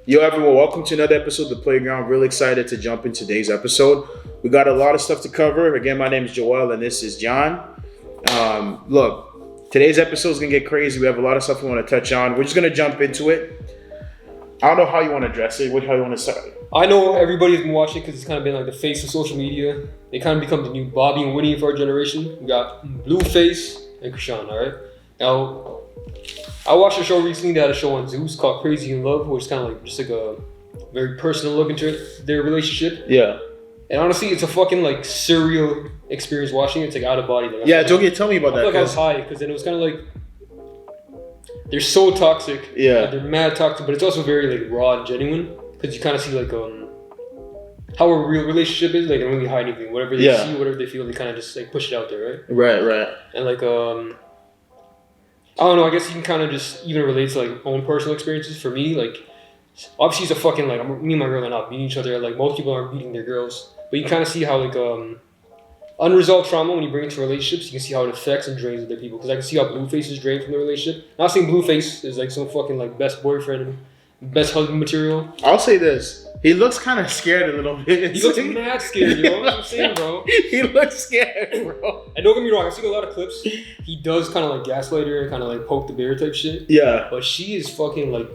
Yo, everyone, welcome to another episode of The Playground. Really excited to jump in today's episode. We got a lot of stuff to cover. Again, my name is Joel, and this is John. Look, today's episode is going to get crazy. We have a lot of stuff we want to touch on. We're just going to jump into it. I don't know how you want to address it. How you want to start? I know everybody's been watching because it's kind of been like the face of social media. They kind of become the new Bobby and Winnie of our generation. We got Blueface and Krishan, all right? Now, I watched a show recently. They had a show on Zeus called Crazy in Love, which is kind of like just like a very personal look into their relationship. Yeah. And honestly, it's a fucking like surreal experience watching it. It's like out of body. Like, yeah, tell me about that. I feel like I was high because then it was kind of like they're so toxic. Yeah. Like, they're mad toxic, but it's also very like raw and genuine because you kind of see like how a real relationship is. Like they don't really hide anything. Whatever they see, whatever they feel, they kind of just like push it out there, right? Right. And like I don't know. I guess you can kind of just even relate to like own personal experiences. For me, like obviously it's a fucking like me and my girl are not beating each other. Like most people aren't beating their girls, but you kind of see how like unresolved trauma when you bring it to relationships, you can see how it affects and drains other people. Because I can see how Blueface is drained from the relationship. Not saying Blueface is like some fucking like best boyfriend, best husband material. I'll say this. He looks kind of scared a little bit. He looks mad scared, yo. That's what I'm saying, bro. He looks scared, bro. And don't get me wrong, I've seen a lot of clips. He does kind of like gaslight her and kind of like poke the bear type shit. Yeah. But she is fucking like...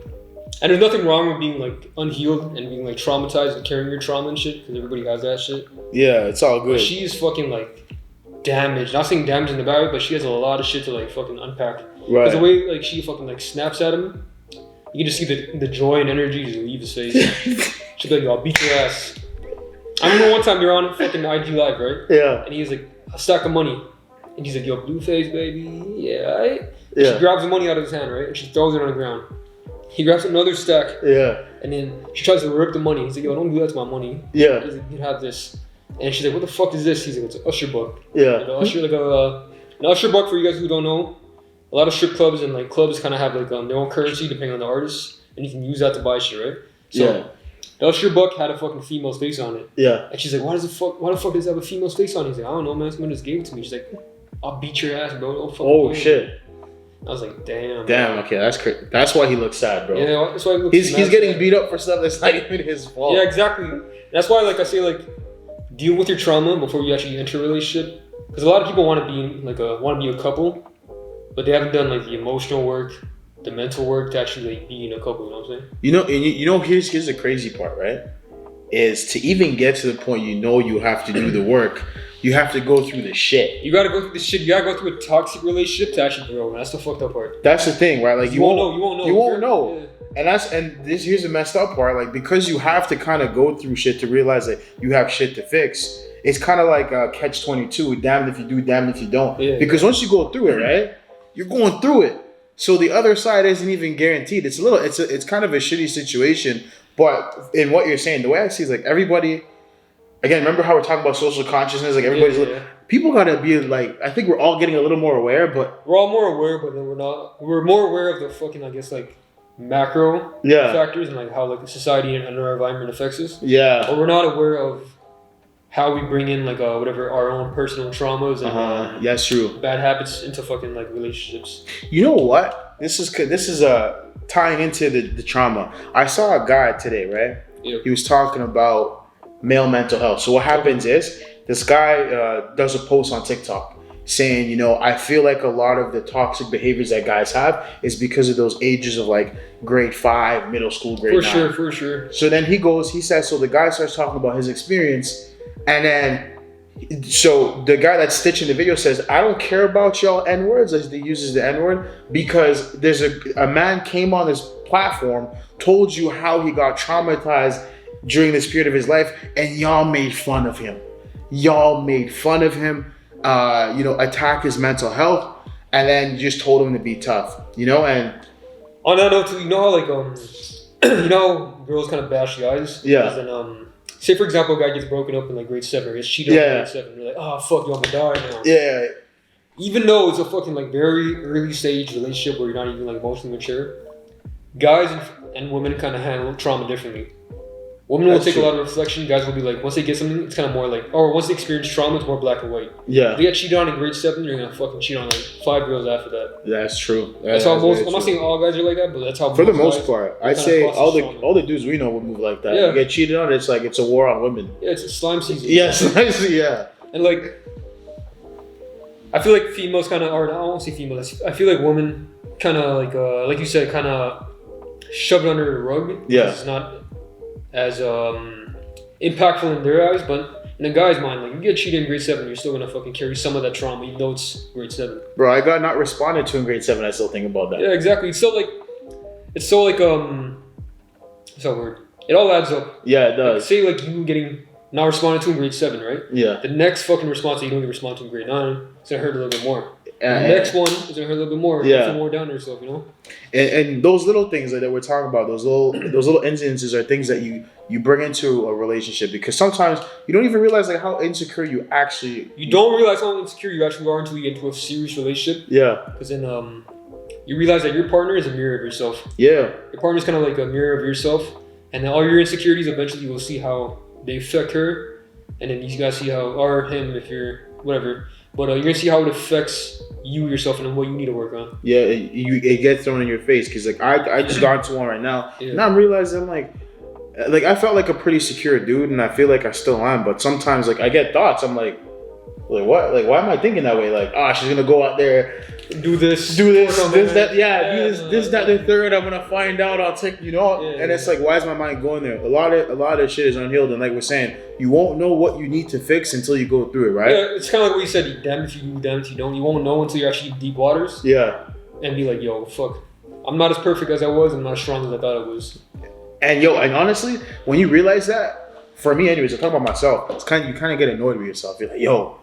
And there's nothing wrong with being like unhealed and being like traumatized and carrying your trauma and shit, because everybody has that shit. Yeah, it's all good. But she is fucking like damaged. Not saying damaged in the bad way, but she has a lot of shit to like fucking unpack. Right. Because the way like she fucking like snaps at him, you can just see the joy and energy just leave his face. She'll be like, yo, I'll beat your ass. I remember one time they were on fucking IG Live, right? Yeah. And he's like, a stack of money. And he's like, yo, Blueface, baby. Yeah, right? Yeah. She grabs the money out of his hand, right? And she throws it on the ground. He grabs another stack. Yeah. And then she tries to rip the money. He's like, yo, don't do that to my money. Yeah. He's like, you have this. And she's like, what the fuck is this? He's like, it's an usher buck. Yeah. Like an usher buck, for you guys who don't know, a lot of strip clubs and like clubs kind of have like their own currency depending on the artist. And you can use that to buy shit, right? So, the usher buck had a fucking female's face on it. Yeah. And she's like, why the fuck does it have a female's face on it? He's like, I don't know, man. Someone just gave it to me. She's like, I'll beat your ass, bro. Don't fucking shit. I was like, damn. Damn, okay, that's crazy. That's why he looks sad, bro. Yeah, that's why he looks He's getting beat up for stuff that's not even his fault. Yeah, exactly. That's why, like, I say, like, deal with your trauma before you actually enter a relationship. Because a lot of people want to be a couple, but they haven't done like the emotional work, the mental work to actually like be in a couple. You know what I'm saying? You know, here's the crazy part, right? Is to even get to the point you have to do the work, you have to go through the shit. You gotta go through the shit. You gotta go through a toxic relationship to actually grow. Man. That's the fucked up part. That's the thing, right? Like you won't know. You won't know. Yeah. Here's the messed up part. Like, because you have to kind of go through shit to realize that you have shit to fix. It's kind of like catch-22. Damned if you do, damned if you don't. Yeah, because once you go through it, right, you're going through it. So the other side isn't even guaranteed. It's kind of a shitty situation. But in what you're saying, the way I see it is like everybody, again, remember how we're talking about social consciousness? Like everybody's people gotta be like, I think we're all getting a little more aware, but we're all more aware, but then we're not. We're more aware of the fucking, I guess, like macro factors and like how like society and our environment affects us. Yeah. But we're not aware of how we bring in like whatever our own personal traumas and that's true, bad habits into fucking like relationships. You know what? This is tying into the trauma. I saw a guy today, right? Yep. He was talking about male mental health. So what happens is this guy does a post on TikTok saying, you know, I feel like a lot of the toxic behaviors that guys have is because of those ages of like grade 5, middle school, grade 9. For sure. So then he says, so the guy starts talking about his experience. And then, so the guy that's stitching the video says, I don't care about y'all N-words, as he uses the N-word, because there's a man came on this platform, told you how he got traumatized during this period of his life, and y'all made fun of him. Attack his mental health, and then just told him to be tough, you know? And on that note, too, you know how like, you know, girls kind of bash guys? Yeah. And, say, for example, a guy gets broken up in like grade 7 or gets cheated on in grade 7. You're like, oh, fuck, yo, I'm gonna die right now. Yeah. Even though it's a fucking like very early stage relationship where you're not even like emotionally mature, guys and women kind of handle trauma differently. Women will take a lot of reflection. Guys will be like, once they get something, it's kind of more like, or once they experience trauma, it's more black and white. Yeah. If they get cheated on in grade 7, you're gonna fucking cheat on like 5 girls after that. That's true. That's how most. I'm not saying all guys are like that, but that's how. For the most part, I'd say all the dudes we know would move like that. Yeah. You get cheated on, it's like it's a war on women. Yeah, it's a slime season. Yes, yeah. And like, I feel like females kind of, or I won't say females. I feel like women kind of like you said, kind of shove it under the rug. Yeah. It's not as impactful in their eyes, but in a guy's mind, like you get cheated in grade 7, you're still gonna fucking carry some of that trauma, even though it's grade 7. Bro, I got not responded to in grade 7. I still think about that. Yeah, exactly. It's so like what's that word? It all adds up. Yeah, it does. Like, say like you getting not responded to in grade 7, right? Yeah. The next fucking response that you don't get responded to in grade 9, it's gonna hurt a little bit more. The next one is gonna hurt a little bit more. Yeah. Feel more down on yourself, you know. And those little things that we're talking about, those little incidences are things that you bring into a relationship, because sometimes you don't even realize like how insecure you actually. You don't realize how insecure you actually are until you get into a serious relationship. Yeah. Because then you realize that your partner is a mirror of yourself. Yeah. Your partner is kind of like a mirror of yourself, and then all your insecurities eventually you will see how they affect her, and then you guys see how, or him if you're whatever. But you're gonna see how it affects you yourself and what you need to work on. Yeah, it gets thrown in your face, because like I just got into one right now. Yeah. Now I'm realizing like I felt like a pretty secure dude, and I feel like I still am. But sometimes like I get thoughts. I'm like what? Like why am I thinking that way? Like she's gonna go out there, do this, that, the third. I'm gonna find out. I'll take, and it's like, why is my mind going there? A lot of shit is unhealed, and like we're saying, you won't know what you need to fix until you go through it, right? Yeah, it's kind of like what you said. Damn if you do, damn if you don't. You won't know until you're actually deep waters. Yeah. And be like, yo, fuck, I'm not as perfect as I was. I'm not as strong as I thought I was. And honestly, when you realize that, for me, anyways, I'm talking about myself. It's you kind of get annoyed with yourself. You're like, yo.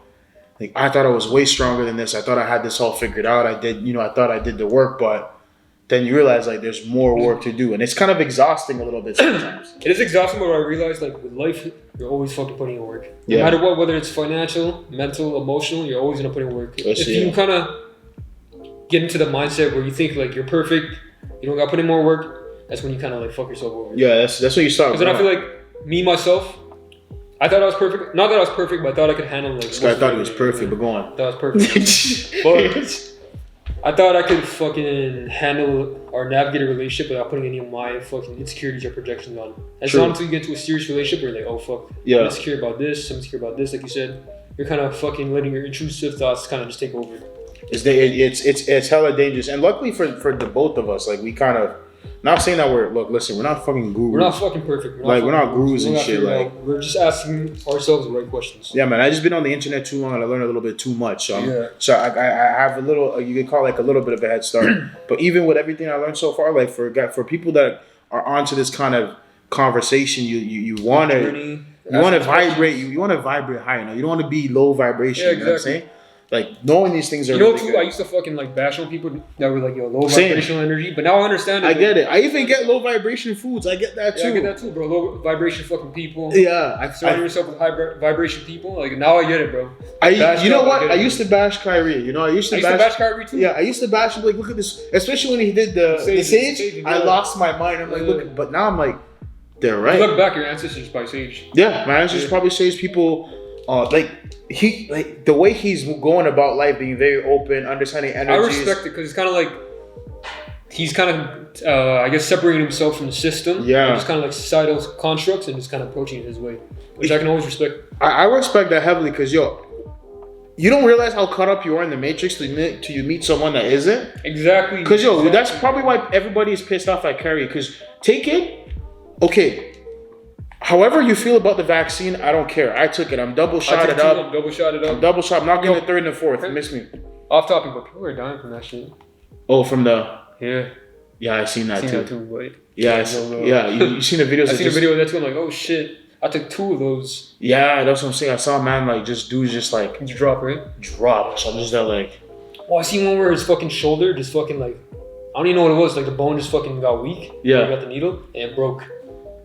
Like, I thought I was way stronger than this. I thought I had this all figured out. I thought I did the work, but then you realize, like, there's more work to do. And it's kind of exhausting a little bit sometimes. It is exhausting, but I realized, like, with life, you're always fucking putting in work. Yeah. No matter what, whether it's financial, mental, emotional, you're always going to put in work. If you kind of get into the mindset where you think, like, you're perfect, you don't got to put in more work, that's when you kind of, like, fuck yourself over. Yeah, that's when you start. Because then I feel like, me, myself, I thought I was perfect. Not that I was perfect, but I thought I could handle like. This guy thought he was perfect, but go on. I thought I was perfect. But I thought I could fucking handle or navigate a relationship without putting any of my fucking insecurities or projections on. It's not until you get into a serious relationship where you're like, oh fuck, I'm insecure about this, I'm insecure about this, like you said. You're kind of fucking letting your intrusive thoughts kind of just take over. It's hella dangerous, and luckily for the both of us, like we kind of. Not saying that we're not fucking gurus. We're not fucking perfect. We're not gurus and shit. Like we're just asking ourselves the right questions. Yeah, man. I just been on the internet too long, and I learned a little bit too much. So I have a little. You could call like a little bit of a head start. But even with everything I learned so far, like for people that are onto this kind of conversation, you want to vibrate. You want to vibrate high. You don't want to be low vibration. Yeah, exactly. You know what I'm saying? Like knowing these things are really good. I used to fucking like bash on people that were like, yo, low vibrational energy, but now I understand it. I get it. I even get low vibration foods. I get that too. Yeah, I get that too, bro. Low vibration fucking people. Yeah. Surround yourself with high vibration people. Like now I get it, bro. You know what? I used to bash Kyrie. I used to bash Kyrie too. Yeah, I used to bash him. Like, look at this. Especially when he did the Sage. I lost my mind. I'm like, look. But now I'm like, they're right. You look back, your ancestors probably Sage. Yeah, my ancestors probably Sage people. The way he's going about life, being very open, understanding energies. I respect it because it's kind of like he's kind of I guess separating himself from the system. Yeah, and just kind of like societal constructs and just kind of approaching it his way, which I can always respect. I respect that heavily because you don't realize how caught up you are in the matrix till you meet someone that isn't. Exactly. Because that's probably why everybody is pissed off at Kyrie. Because take it, okay. However you feel about the vaccine, I don't care. I took it. I'm double shotted up. I'm double shot. I'm not getting the third and the fourth. Miss me. Off topic, but people are dying from that shit. Oh, from the... Yeah. Yeah, I seen that too. But Yeah, you seen the videos? I seen a video of that too. I'm like, oh shit. I took 2 of those. Yeah, that's what I'm saying. I saw a man like dudes just like... You drop, right? Drop. So I'm just there like... Oh, I seen one where his fucking shoulder just fucking like... I don't even know what it was. Like the bone just fucking got weak. Yeah. He got the needle and it broke.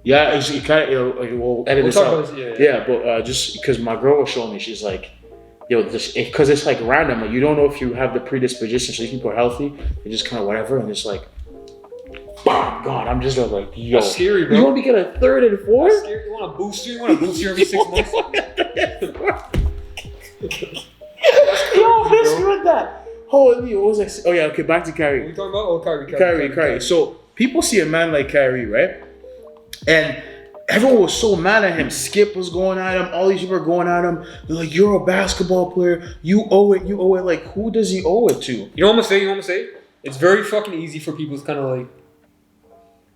Yeah, it kind of, we'll edit this out. Yeah, but just because my girl was showing me, she's like, yo, because it's like random. Like, you don't know if you have the predisposition. So these people are healthy. They're just kind of whatever. And it's like, Bam, gone. I'm just like, yo. That's scary, bro. You want me to get a third and fourth? That's scary. You want a booster? You want a booster every 6 months? Yo, let's run that. Holy, what was I saying? Oh yeah, okay, back to Kyrie. What are we talking about? Oh, Kyrie. So people see a man like Kyrie, right? And everyone was so mad at him. Skip was going at him. All these people are going at him. They're like, you're a basketball player. You owe it. Like, who does he owe it to? You know what I'm gonna say? It's very fucking easy for people to kind of like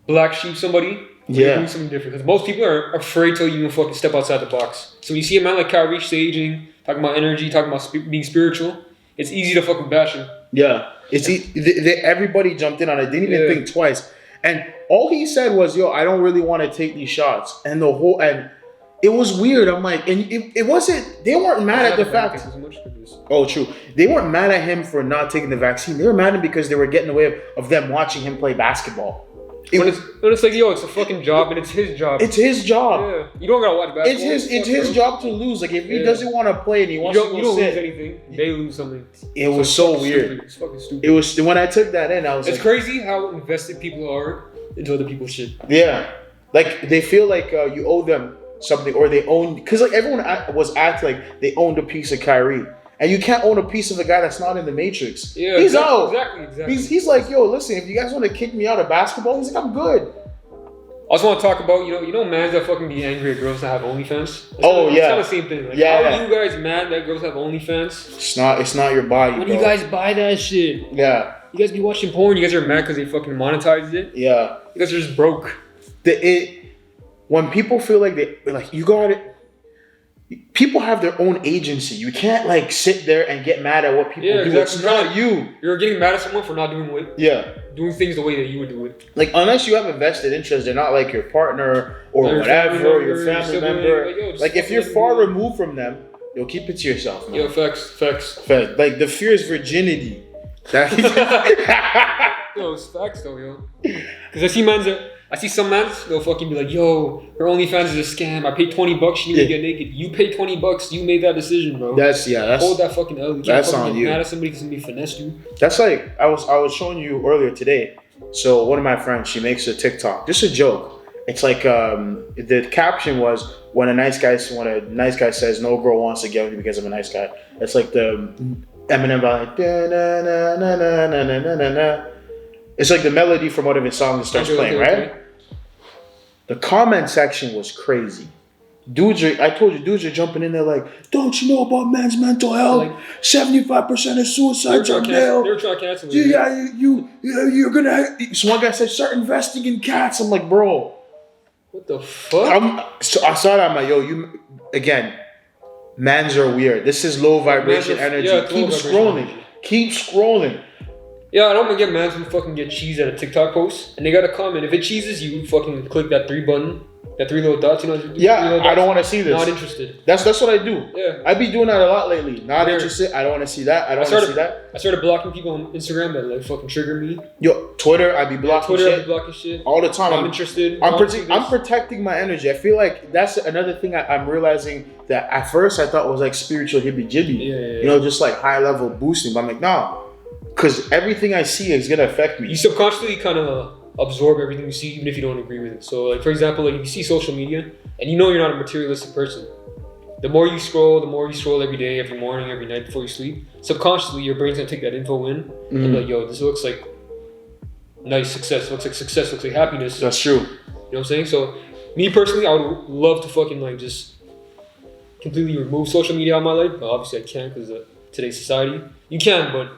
black sheep somebody. Yeah. Doing something different. Because most people are afraid to even fucking step outside the box. So when you see a man like Kyrie staging, talking about energy, talking about being spiritual, it's easy to fucking bash him. Yeah. Everybody jumped in on it. Didn't even think twice. And all he said was, yo, I don't really want to take these shots. And it was weird. I'm like, and it wasn't, they weren't mad at the fact. Oh, true. They weren't mad at him for not taking the vaccine. They were mad at him because they were getting in the way of them watching him play basketball. It's like, yo, it's a fucking job and it's his job. It's his job. Yeah. You don't gotta watch basketball. It's his job to lose. Like, if he doesn't want to play and he wants to go sit. You don't lose anything. They lose something. It was so weird. Stupid. It's fucking stupid. It was, when I took that in, I was It's crazy how invested people are into other people's shit. Yeah. Like, they feel like you owe them something, or they own, because like everyone was acting like they owned a piece of Kyrie. And you can't own a piece of a guy that's not in the Matrix. Yeah, he's out. Exactly. He's like, yo, listen, if you guys want to kick me out of basketball, he's like, I'm good. I also want to talk about, you know mans that fucking be angry at girls that have OnlyFans? It's kind of the same thing. Like, how are you guys mad that girls have OnlyFans? It's not your body, When do you guys buy that shit? Yeah. You guys be watching porn, you guys are mad because they fucking monetized it? Yeah. You guys are just broke. When people feel like you got it, people have their own agency. You can't like sit there and get mad at what people do. Exactly. It's not you. You're getting mad at someone for not doing doing things the way that you would do it. Like, unless you have a vested interest, they're not like your partner or whatever, or your family member. Like, if you're far removed from them, you'll keep it to yourself, man. Yo, facts. Like, the fear is virginity. Yo, it's facts though, yo. Because I see some mans, they'll fucking be like, yo, her OnlyFans is a scam. I paid $20, she didn't get naked. You paid $20, you made that decision, bro. That's hold that fucking L. That's on you. Mad at somebody because somebody finessed you. That's like, I was showing you earlier today. So one of my friends, she makes a TikTok, just a joke. It's like, the caption was, when a nice guy says no girl wants to get with you because I'm a nice guy. It's like the Eminem like, it's like the melody from one of his songs starts playing, right? The comment section was crazy. Dudes are jumping in there like, don't you know about men's mental health? Like, 75% of suicides are male. They're trying to cancel it. Yeah, you're gonna. So one guy said, start investing in cats. I'm like, bro, what the fuck? So I saw that. I'm like, yo, again, mans are weird. This is low vibration energy. Keep scrolling. Yeah, I don't get mad when you fucking get cheese at a TikTok post and they got a comment. If it cheeses, you fucking click that 3 button, that 3 little dots. You know? I don't want to see this. Not interested. That's what I do. Yeah, I be doing that a lot lately. Not interested. I don't want to see that. I started blocking people on Instagram that like fucking trigger me. Yo, Twitter, I be blocking shit all the time. I'm interested. I'm protecting my energy. I feel like that's another thing I'm realizing that at first I thought was like spiritual hippy-jibby. Yeah. You know, just like high level boosting. But I'm like, nah. Because everything I see is going to affect me. You subconsciously kind of absorb everything you see, even if you don't agree with it. So, like, for example, like, if you see social media, and you know you're not a materialistic person, the more you scroll every day, every morning, every night before you sleep, subconsciously, your brain's going to take that info in, and be like, yo, this looks like nice success, looks like happiness. That's true. You know what I'm saying? So, me personally, I would love to fucking, like, just completely remove social media out of my life. But obviously, I can't because of today's society. You can, but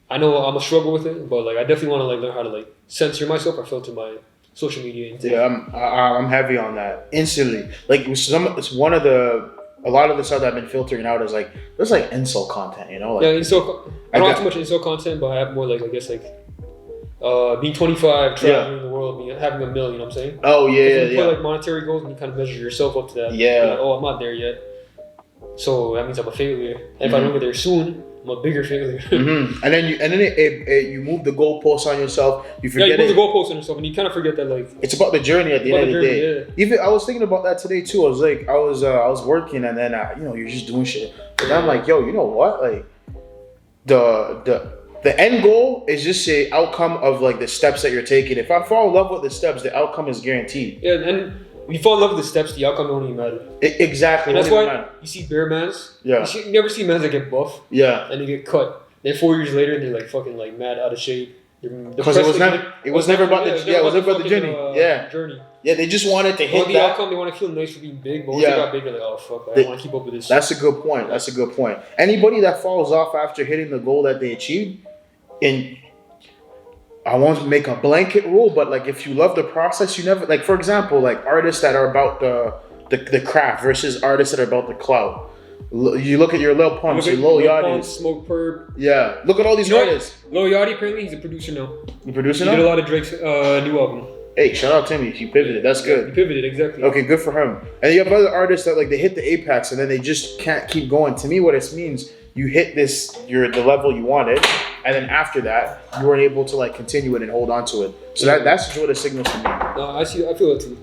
I know I'm a struggle with it, but like I definitely want to like learn how to like censor myself or filter my social media intake. Yeah, I'm heavy on that instantly. Like it's one of a lot of the stuff that I've been filtering out is like there's like insult content, you know? Like, insult. I don't have too much insult content, but I have more like I guess like being 25, traveling the world, having $1 million. You know what I'm saying? Oh yeah, you put like monetary goals and you kind of measure yourself up to that. Yeah. Like, oh, I'm not there yet, so that means I'm a failure. And if I don't get there soon, I'm a bigger failure. And then you move the goalposts on yourself. You forget you move the goalposts on yourself, and you kind of forget that like it's about the journey at the end of the day. Yeah. Even I was thinking about that today too. I was working, and then you're just doing shit. But then I'm like, yo, you know what? Like the the end goal is just a outcome of like the steps that you're taking. If I fall in love with the steps, the outcome is guaranteed. Yeah, and when you fall in love with the steps, the outcome don't even matter. Exactly. And that's why you see bear mans. Yeah. You never see men that get buff. Yeah. And they get cut. Then 4 years later, they're like fucking like mad out of shape. Because it was never about the journey. Journey. Yeah, they just wanted to hit the that. Outcome. They want to feel nice for being big, but once they got big, they're like, oh fuck, I don't want to keep up with this. That's a good point. That's a good point. Anybody that falls off after hitting the goal that they achieved, and I won't make a blanket rule, but like if you love the process, you never like. For example, like artists that are about the craft versus artists that are about the clout. You look at your Lil Pumps, your Lil Yachty, Smoke Perp. Yeah, look at all these artists. Lil Yachty apparently he's a producer now. You producer now? He did a lot of Drake's new album. Hey, shout out Timmy. He pivoted. That's good. He pivoted, exactly. Okay, good for him. And you have other artists that like they hit the apex and then they just can't keep going. To me, what it means, you hit the level you wanted, and then after that, you weren't able to like continue it and hold on to it. So that's what it signals to me. No, I feel it too.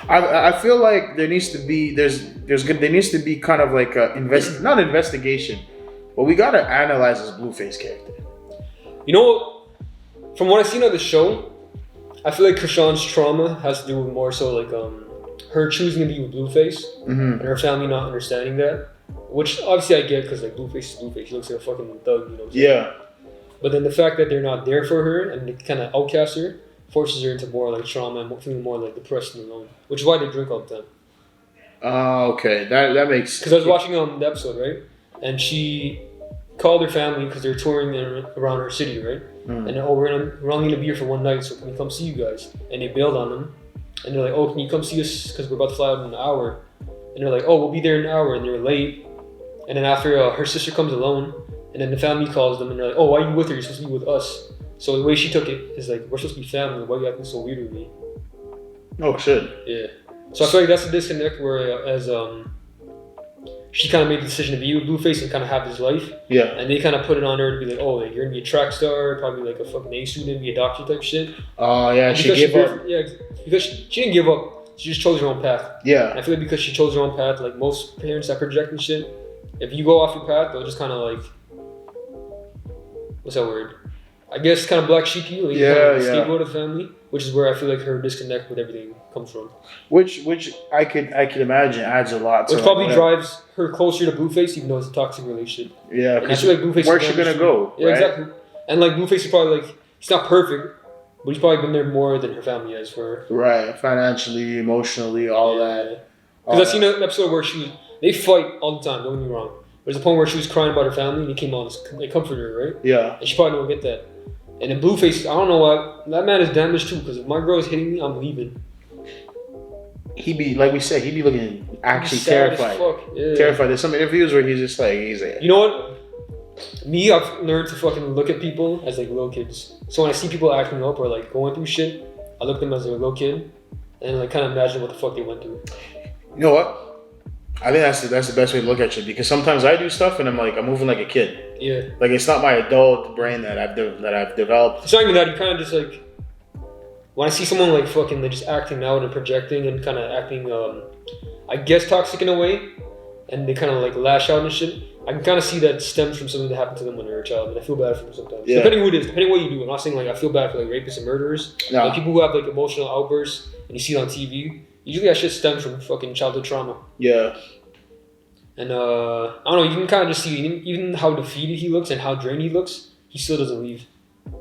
I feel like there needs to be there needs to be kind of like a not investigation, but we gotta analyze this Blueface character. You know, from what I've seen of the show, I feel like Krishan's trauma has to do with more so like her choosing to be with Blueface and her family not understanding that, which obviously I get because like Blueface is Blueface, he looks like a fucking thug, you know. Yeah. But then the fact that they're not there for her and they kind of outcast her forces her into more like trauma and feeling more like depressed and alone, which is why they drink all the time. Oh, okay, that makes. Because I was watching the episode, right, and she called her family because they're touring around her city, right, and we're only gonna be here for one night, so can we come see you guys? And they bailed on them, and they're like, oh, can you come see us because we're about to fly out in an hour? And they're like, oh, we'll be there in an hour, and they're late. And then after her sister comes alone, and then the family calls them, and they're like, oh, why are you with her? You're supposed to be with us. So the way she took it is like, we're supposed to be family. Why are you acting so weird with me? Oh shit. Yeah. So I feel like that's a disconnect where as she kind of made the decision to be with Blueface and kind of have his life. Yeah. And they kind of put it on her to be like, oh, like, you're gonna be a track star, probably like a fucking A student, be a doctor type shit. Oh yeah, she gave up. Yeah, because she didn't give up. She just chose her own path. Yeah. And I feel like because she chose her own path, like most parents that project and shit, if you go off your path, they'll just kind of like, what's that word? I guess kind of black sheepy, like scapegoat of the family, which is where I feel like her disconnect with everything comes from. Which I could imagine adds a lot to. Which probably drives her closer to Blueface, even though it's a toxic relationship. Yeah, and I feel like Blueface. Where's she gonna go? Yeah, right? Exactly. And like Blueface is probably like, he's not perfect, but he's probably been there more than her family has for her. Right, financially, emotionally, all that. Because I've seen an episode where they fight all the time. Don't get me wrong. There's a point where she was crying about her family, and he came on and comforted her, right? Yeah. And she probably don't get that. And in Blueface, I don't know why, that man is damaged too, because if my girl is hitting me, I'm leaving. He be, like we said, he be looking actually terrified. Yeah. Terrified. There's some interviews where he's just like, you know what? Me, I've learned to fucking look at people as like little kids. So when I see people acting up or like going through shit, I look at them as a little kid and like kind of imagine what the fuck they went through. You know what? I think that's the best way to look at you, because sometimes I do stuff and I'm moving like a kid. Yeah. Like it's not my adult brain that I've developed. It's not even that. You kind of just like, when I see someone like fucking like just acting out and projecting and kind of acting, I guess toxic in a way, and they kind of like lash out and shit. I can kind of see that stems from something that happened to them when they were a child, and I feel bad for them sometimes. Yeah. Depending who it is, depending what you do. I'm not saying like I feel bad for like rapists and murderers. No. Like people who have like emotional outbursts and you see it on TV. Usually that shit stems from fucking childhood trauma. Yeah. And I don't know, you can kind of just see even how defeated he looks and how drained he looks, he still doesn't leave.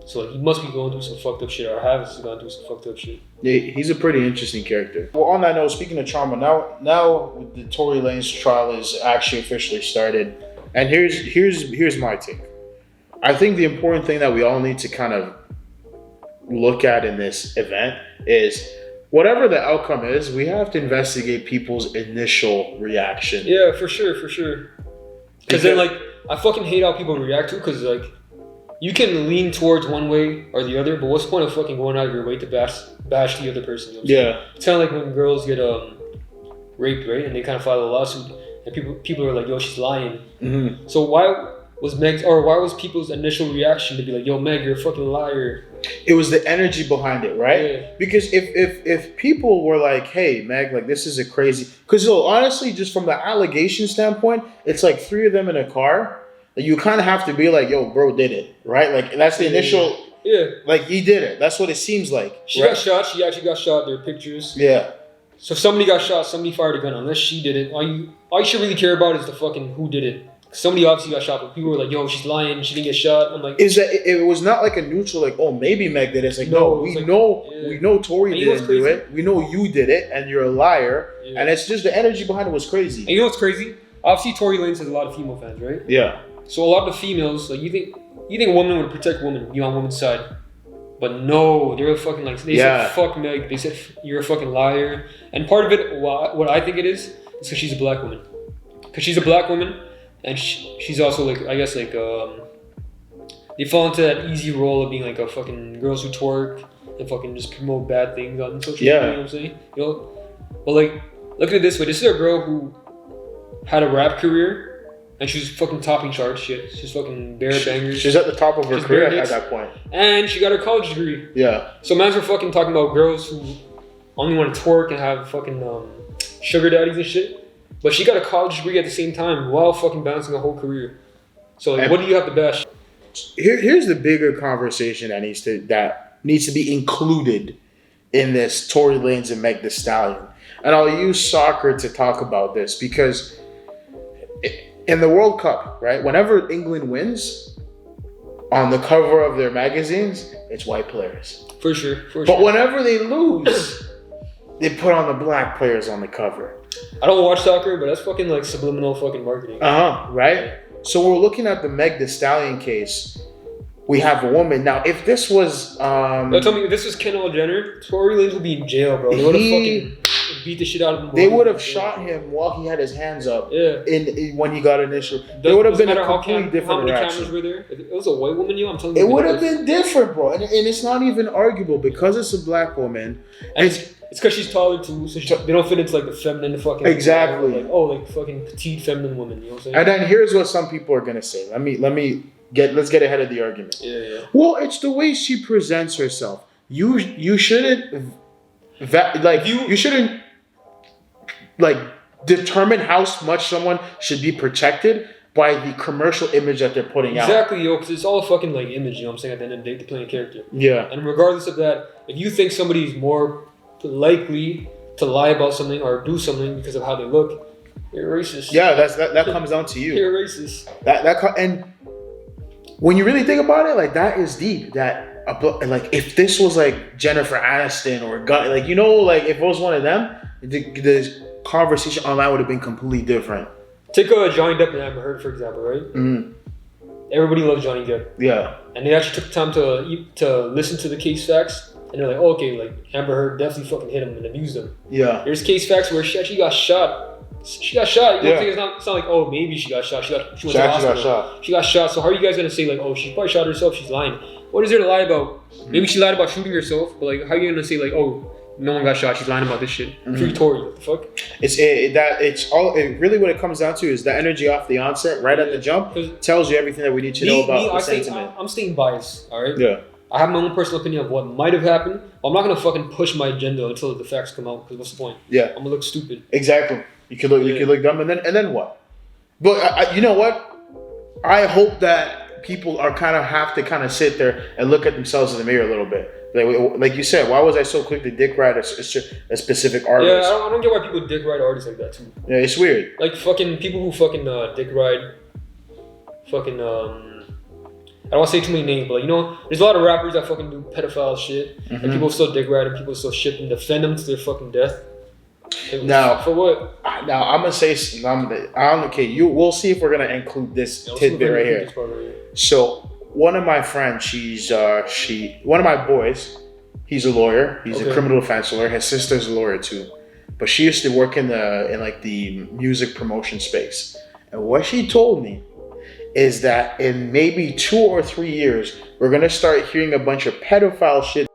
So like, he must be going through some fucked up shit, or has gone through some fucked up shit. Yeah, he's a pretty interesting character. Well, on that note, speaking of trauma, now the Tory Lanez trial is actually officially started. And here's my take. I think the important thing that we all need to kind of look at in this event is, whatever the outcome is, we have to investigate people's initial reaction. Yeah, for sure. Because then, like, I fucking hate how people react to it, because, like, you can lean towards one way or the other, but what's the point of fucking going out of your way to bash the other person? You know what I'm saying? It's kind of like when girls get raped, right? And they kind of file a lawsuit, and people are like, yo, she's lying. Mm-hmm. So why was people's initial reaction to be like, yo, Meg, you're a fucking liar? It was the energy behind it, right? Yeah. Because if people were like, hey, Meg, like, this is a crazy... Because honestly, just from the allegation standpoint, it's like 3 of them in a car, you kind of have to be like, yo, bro did it, right? Like that's the initial. Yeah. Like he did it. That's what it seems like. She got shot. She actually got shot. There are pictures. Yeah. So if somebody got shot, somebody fired a gun. Unless she did it, all you should really care about is the fucking who did it. Somebody obviously got shot, but people were like, "Yo, she's lying. She didn't get shot." I'm like, is that it was not like a neutral, like, oh, maybe Meg did it. It's like, no, we know Tori didn't do it. We know you did it, and you're a liar. Yeah. And it's just the energy behind it was crazy. And you know what's crazy? Obviously, Tory Lanez has a lot of female fans, right? Yeah. So a lot of the females, like, you think a woman would protect women, be on women's side, but no, they're fucking like they said fuck Meg. They said you're a fucking liar. And part of it, what I think it is because she's a black woman. Because she's a black woman. And she's also like, I guess like, they fall into that easy role of being like a fucking girls who twerk and fucking just promote bad things on social media, you know what I'm saying? You know? But like, look at it this way. This is a girl who had a rap career and she was fucking topping charts shit. She's fucking bare bangers. She's at the top of her career at that point. And she got her college degree. Yeah. So man's are fucking talking about girls who only want to twerk and have fucking sugar daddies and shit. But she got a college degree at the same time while fucking balancing a whole career. So like, what do you have to bash? Here's the bigger conversation that needs to be included in this Tory Lanez and Meg Thee Stallion. And I'll use soccer to talk about this because in the World Cup, right? Whenever England wins, on the cover of their magazines, it's white players. For sure. But whenever they lose, they put on the black players on the cover. I don't watch soccer, but that's fucking like subliminal fucking marketing. Right? So we're looking at the Meg Thee Stallion case. We have a woman. Now, if this was... Tell me, if this was Kendall Jenner, Tory Lanez would be in jail, bro. They would have fucking beat the shit out of him. They would have shot him while he had his hands up when he got initial. There would have been a completely different reaction. How many cameras were there? If it was a white woman, I'm telling you. It would have been different, bro. And it's not even arguable because it's a black woman. And it's because she's taller too, so they don't fit into like the feminine fucking... Exactly. Like fucking petite feminine woman, you know what I'm saying? And then here's what some people are going to say. Let's get ahead of the argument. Yeah. Well, it's the way she presents herself. You shouldn't you shouldn't like determine how much someone should be protected by the commercial image that they're putting out. Exactly, yo, because it's all a fucking like image, you know what I'm saying? At the end of the day, they're playing a character. Yeah. And regardless of that, if you think somebody's more likely to lie about something or do something because of how they look, you're racist. Yeah, that comes down to you. You're racist. And when you really think about it, like that is deep. That like if this was like Jennifer Aniston or like if it was one of them, the conversation online would have been completely different. Take Johnny Depp and Amber Heard for example, right? Mm-hmm. Everybody loves Johnny Depp. Yeah. And they actually took the time to listen to the case facts. And they're like, oh, okay, like Amber Heard definitely fucking hit him and abused him. Yeah. There's case facts where she actually got shot. She got shot. You know, it's not like, oh, maybe she got shot. She went to the hospital. She got shot. So how are you guys gonna say like, oh, she probably shot herself? She's lying. What is there to lie about? Mm-hmm. Maybe she lied about shooting herself, but like, how are you gonna say like, oh, no one got shot? She's lying about this shit. Mm-hmm. Free Tory. What the fuck? Really what it comes down to is the energy off the onset, right at the jump, tells you everything that we need to know about the sentiment. I'm staying biased. All right. Yeah. I have my own personal opinion of what might have happened. But I'm not gonna fucking push my agenda until the facts come out. Because what's the point? Yeah. I'm gonna look stupid. Exactly. You could look dumb, and then what? But you know what? I hope that people have to sit there and look at themselves in the mirror a little bit. Like you said, why was I so quick to dick ride a specific artist? Yeah, I don't get why people dick ride artists like that too. Yeah, it's weird. Like fucking people who fucking dick ride, fucking I don't want to say too many names, but there's a lot of rappers that fucking do pedophile shit, and people still dick ride and people still shit and defend them to their fucking death. Now, for what? Now I'm gonna say we'll see if we're gonna include this tidbit right here. So one of my friends, one of my boys, he's a lawyer. He's a criminal defense lawyer. His sister's a lawyer too, but she used to work in the music promotion space. And what she told me is that in maybe 2 or 3 years, we're gonna start hearing a bunch of pedophile shit.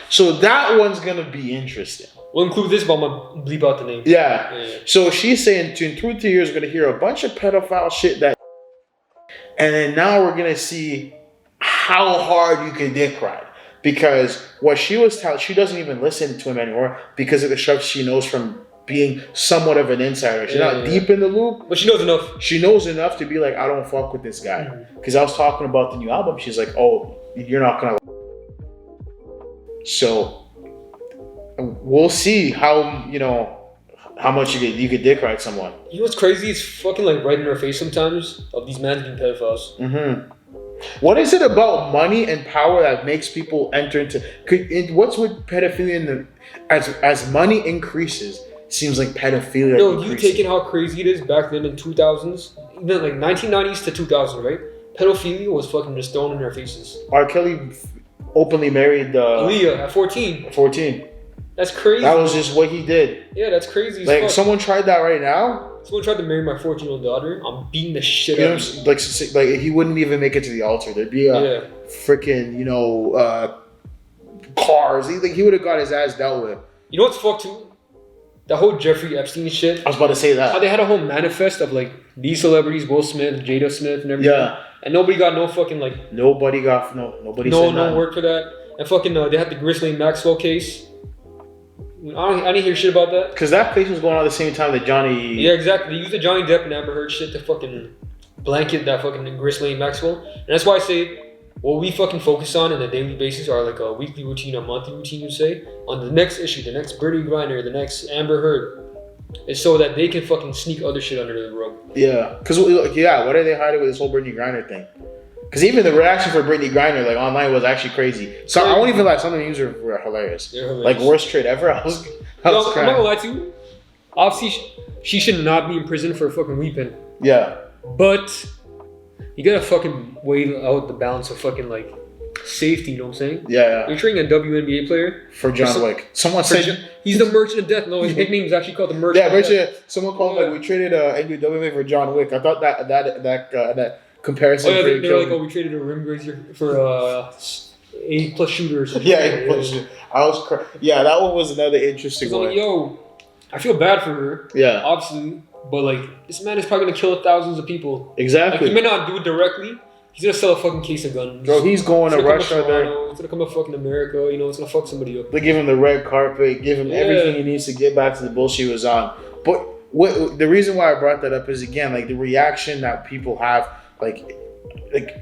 So that one's gonna be interesting. We'll include this, but I'm gonna bleep out the name. Yeah. So she's saying in 2 or 3 years, we're gonna hear a bunch of pedophile shit and then now we're gonna see how hard you can dick ride. Because what she was telling, she doesn't even listen to him anymore because of the stuff she knows from being somewhat of an insider. She's not deep in the loop, but she knows enough. She knows enough to be like, I don't fuck with this guy. Because I was talking about the new album. She's like, oh, you're not gonna. So we'll see how how much you could dick ride someone. You know what's crazy? It's fucking like right in our face sometimes of these men being pedophiles. What is it about money and power that makes people enter into? What's with pedophilia? As money increases, it seems like pedophilia. No, you taking how crazy it is back then in 2000s, even like 1990s to 2000, right? Pedophilia was fucking just thrown in their faces. R. Kelly openly married Aaliyah at 14. 14. That's crazy. That was just what he did. Yeah, that's crazy. Like, someone tried that right now. Someone tried to marry my 14-year-old daughter. I'm beating the shit out of him. Like he wouldn't even make it to the altar. There'd be a freaking cars. He would have got his ass dealt with. You know what's fucked too? The whole Jeffrey Epstein shit. I was about to say that. How they had a whole manifest of like these celebrities, Will Smith, Jada Smith, and everything. Yeah. And nobody got no fucking like. Nobody said no work for that. And fucking they had the Ghislaine Maxwell case. I didn't hear shit about that. Because that case was going on at the same time that Johnny... Yeah, exactly. They used the Johnny Depp and Amber Heard shit to fucking blanket that fucking Ghislaine Maxwell. And that's why I say what we fucking focus on on a daily basis are like a weekly routine, a monthly routine, you say, on the next issue, the next Brittany Griner, the next Amber Heard, is so that they can fucking sneak other shit under the rug. Yeah. Because, what are they hiding with this whole Brittany Griner thing? Because even the reaction for Brittany Griner, like, online was actually crazy. So I won't even lie, some of the news were hilarious. They're hilarious. Like, worst trade ever. I was I'm not gonna lie to you. Obviously, she should not be in prison for fucking weeping. Yeah. But you gotta fucking weigh out the balance of fucking, like, safety, you know what I'm saying? Yeah. You're trading a WNBA player for John Wick. Someone said he's the Merchant of Death. No, his nickname is actually called the Merchant of Death. Someone called like, we traded WNBA for John Wick. I thought that comparison. Oh yeah, they're like, we traded a rim grazer for A+ shooter or something. Yeah, A+ shooter. That one was another interesting one. Like, yo, I feel bad for her. Yeah. Obviously, but like, this man is probably gonna kill thousands of people. Exactly. Like, he may not do it directly. He's gonna sell a fucking case of guns. Bro, he's going to Russia there. It's gonna come to fucking America. It's gonna fuck somebody up. They give him the red carpet, give him everything he needs to get back to the bullshit he was on. But the reason why I brought that up is, again, like, the reaction that people have, like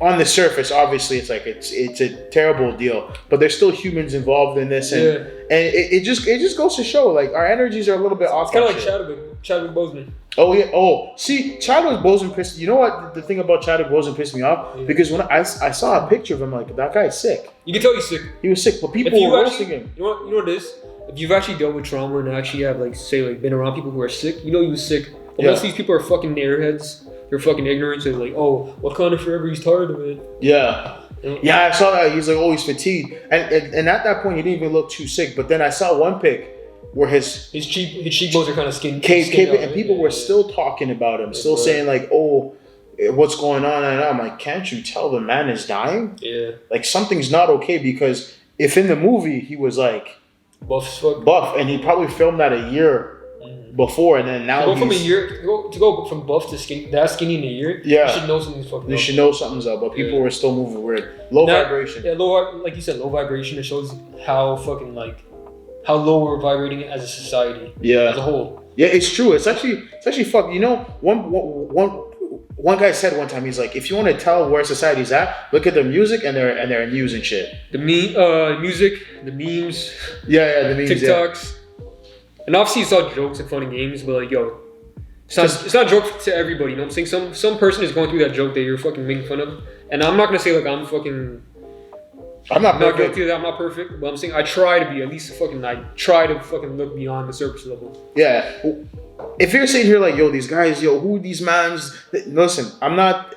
on the surface, obviously it's like it's a terrible deal, but there's still humans involved in this, and it just goes to show, like, our energies are a little bit off. It's kind of like Chadwick Boseman. Oh yeah. Oh, see, Chadwick Boseman pissed. You know what? The thing about Chadwick Boseman pissed me off because when I saw a picture of him, like, that guy's sick. You can tell he's sick. He was sick, but people were roasting him. You know what it is? If you've actually dealt with trauma and actually have been around people who are sick, he was sick. But most of these people are fucking airheads. They're fucking ignorant. They're like, oh, Wakanda forever. He's tired of it. Yeah. Yeah, I saw that. He's like, oh, he's fatigued, and at that point, he didn't even look too sick. But then I saw one pic where his cheekbones are kind of skinned and people were still talking about him, still saying like, oh, what's going on? And I'm like, can't you tell the man is dying? Yeah. Like, something's not okay, because if in the movie he was like buff, and he probably filmed that a year before, and then now to go from buff to skinny in a year. Yeah, you should know something's fucking up. You should know something's up, but people were still moving weird. Low vibration. Yeah, like you said, low vibration. It shows how fucking how low we're vibrating as a society. Yeah, as a whole. Yeah, it's true. It's actually fucked. One guy said one time, he's like, if you want to tell where society's at, look at their music and their news and shit. The music, the memes. Yeah, the memes. TikToks. Yeah. And obviously it's all jokes and funny games, but like, yo, it's not a joke to everybody, you know what I'm saying? Some person is going through that joke that you're fucking making fun of. And I'm not gonna say like I'm not guilty of that, I'm not perfect, but I'm saying I try to be, at least I try to fucking look beyond the surface level. Yeah. If you're sitting here like, yo, these guys, who these mans, listen, I'm not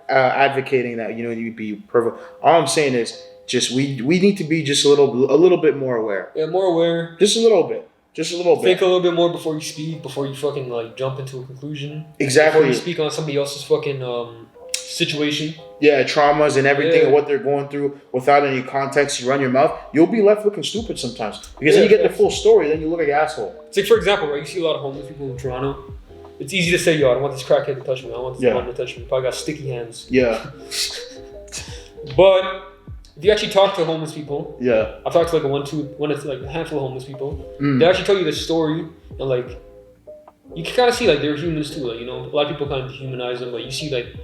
advocating that, you be perfect. All I'm saying is, just we need to be just a little bit more aware. Yeah, more aware. Just a little bit. Think a little bit more before you speak, before you fucking jump into a conclusion. Exactly. Before you speak on somebody else's fucking situation. Yeah, traumas and everything and what they're going through without any context. You run your mouth, you'll be left looking stupid sometimes. Because then you get the full story, then you look like an asshole. It's like, for example, right, you see a lot of homeless people in Toronto. It's easy to say, yo, I don't want this crackhead to touch me. I don't want this bum to touch me. Probably got sticky hands. Yeah. But if you actually talk to homeless people, Yeah. I've talked to like a handful of homeless people. They actually tell you the story, and like you can kind of see like they're humans too. Like, you know, a lot of people kind of dehumanize them, but you see like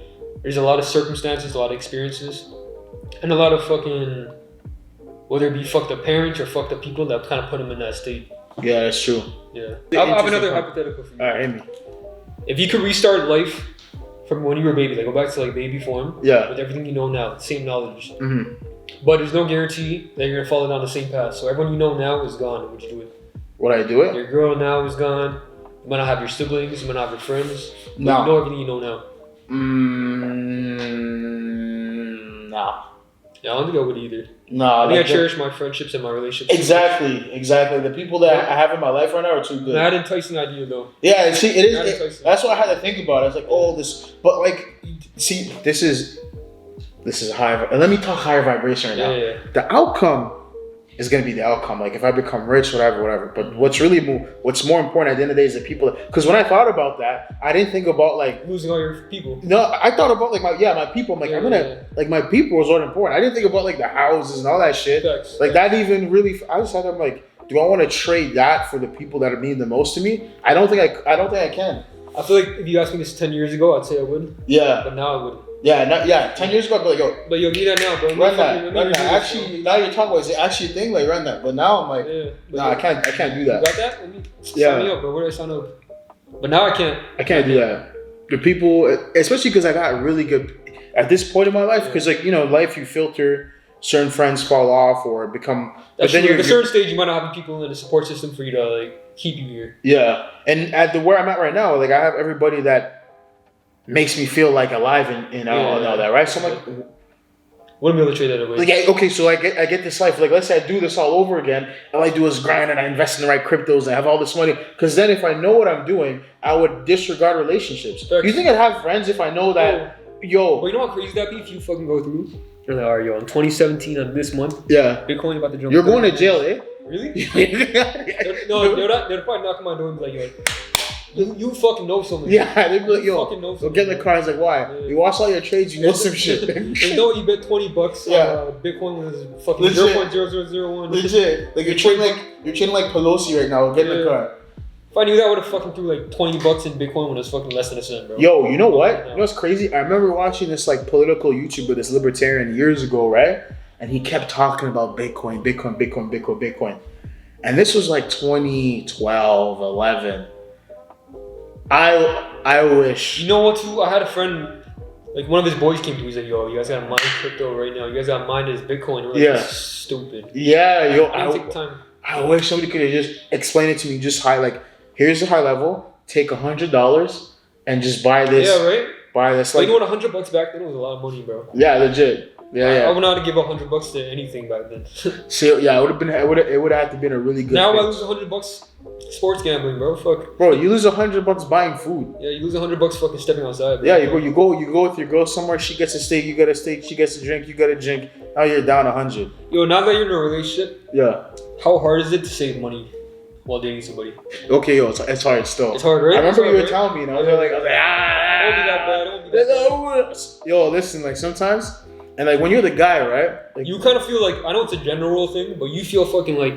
there's a lot of circumstances, a lot of experiences, and a lot of fucking, whether it be fucked up parents or fucked up people that kind of put them in that state. Yeah, that's true. Yeah. I have another hypothetical for you. All right, hit me. If you could restart life from when you were a baby, like go back to like baby form, with everything you know now, same knowledge, but there's no guarantee that you're gonna follow down the same path. So everyone you know now is gone. Would you do it? Would I do it? Your girl now is gone. You might not have your siblings. You might not have your friends. No. You know everything you know now. No. Yeah, I don't think I would either. No. I think I cherish my friendships and my relationships. Exactly. The people that I have in my life right now are too good. Not enticing idea though. Yeah, see, it is. That's what I had to think about. I was like, oh, this, but like, see, this is high. Let me talk higher vibration right now. Yeah. The outcome is gonna be the outcome. Like if I become rich, whatever. But what's more important at the end of the day is the people. Because when I thought about that, I didn't think about like losing all your people. No, I thought about like my people. I'm like, like my people was what important. I didn't think about like the houses and all that shit. Like that even really. I just had them like, do I want to trade that for the people that mean the most to me? I don't think I can. I feel like if you asked me this 10 years ago, I'd say I would. Yeah. But now I wouldn't. Yeah. 10 years ago, I'd be like, yo. But you'll need that now, bro. Run that. Actually, now you're talking about, is it actually a thing? Like, run that. But now I'm like, nah, I can't do that. You got that? Let me sign me up, bro. Where do I sign up? But now I can't. I can't do that. The people, especially because I got really good, at this point in my life, because like, you know, life you filter, certain friends fall off or become. That's true. At a certain stage, you might not have people in a support system for you to like keep you here. Yeah. And at where I'm at right now, like I have everybody that makes me feel like alive and all that, right? So I'm like, wouldn't be able to trade that away. Like, okay, so I get this life. Like, let's say I do this all over again. All I do is grind and I invest in the right cryptos and I have all this money. Because then if I know what I'm doing, I would disregard relationships. You think I'd have friends if I know that, Well, you know how crazy that'd be if you fucking go through? You're like, all right, yo, in 2017 on this month, Bitcoin about to jump. You're going to jail, eh? Really? They'd probably knock on my door and be like, yo, you fucking know something. Yeah, they'd be like, yo, go get in the car. It's like, why? Yeah. You watch all your trades, you know some shit. You know you bet $20 Bitcoin was fucking 0.0001. Legit. Like you're trading like Pelosi right now. Get in the car. If I knew that, I would have fucking threw like $20 in Bitcoin when it was fucking less than a cent, bro. Yo, you know what? You know what's crazy? I remember watching this like political YouTuber, this libertarian years ago, right? And he kept talking about Bitcoin. And this was like 2012, 11. I wish. You know what, too? I had a friend, like one of his boys came to me, he's like, yo, you guys gotta mine crypto right now. You guys gotta mine this Bitcoin. We're like, that's stupid. Yeah, yo. I take time. I wish somebody could have just explained it to me just here's the high level, take $100 and just buy this. Yeah, right? Buy this. Like, you know what, $100 back then was a lot of money, bro. Yeah, legit. Yeah. I would not have given $100 to anything back then. So yeah, it would have to been a really good. Now I lose $100 sports gambling, bro. Fuck. Bro, you lose $100 buying food. Yeah, you lose $100 fucking stepping outside. Bro. Yeah, you go with your girl somewhere. She gets a steak, you get a steak. She gets a drink, you get a drink. Now you're down 100. Yo, now that you're in a relationship, how hard is it to save money while dating somebody? Okay, yo, it's hard still. It's hard, right? I remember you were telling me, and I was like, don't be that bad. Don't be that bad. Yo, listen, like sometimes. And like when you're the guy, right? Like, you kind of feel like, I know it's a general thing, but you feel fucking like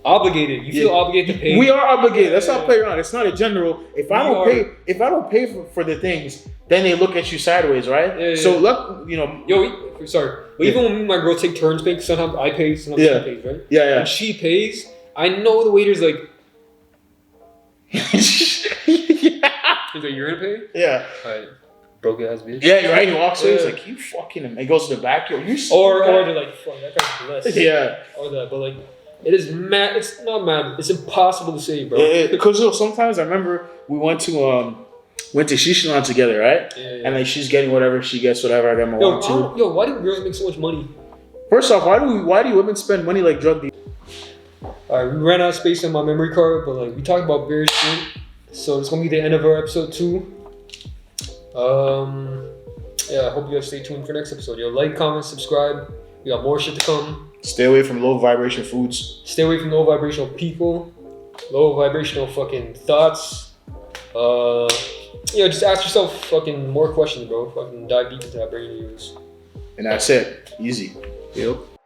obligated. You feel obligated to pay. We are obligated. Let's not play around. It's not a general. If I don't pay for the things, then they look at you sideways, right? Yeah. So look, you know. But even when me and my girl take turns paying, sometimes I pay, sometimes she pays, right? Yeah. When she pays, I know the waiter's like, he's like, you're gonna pay? Yeah. Alright. Broke ass bitch. Yeah, you're right. He walks away. He's like, you fucking him. He goes to the back. Yo, you. Or they're like, fuck, that guy's blessed. Yeah. Or that, but like, it is mad. It's not mad. It's impossible to say, bro. Because sometimes I remember we went to Shishilan together, right? Yeah. And like she's getting whatever she gets, whatever I got my one too. Yo, why do girls make so much money? First off, why do women spend money like drug dealers? Alright, we ran out of space on my memory card, but like we talked about various shit. So it's gonna be the end of our episode 2. I hope you guys stay tuned for next episode. Yo, like, comment, subscribe. We got more shit to come. Stay away from low vibration foods. Stay away from low vibrational people. Low vibrational fucking thoughts. Just ask yourself fucking more questions, bro. Fucking dive deep into that brain of yours. And that's it. Easy. Yep.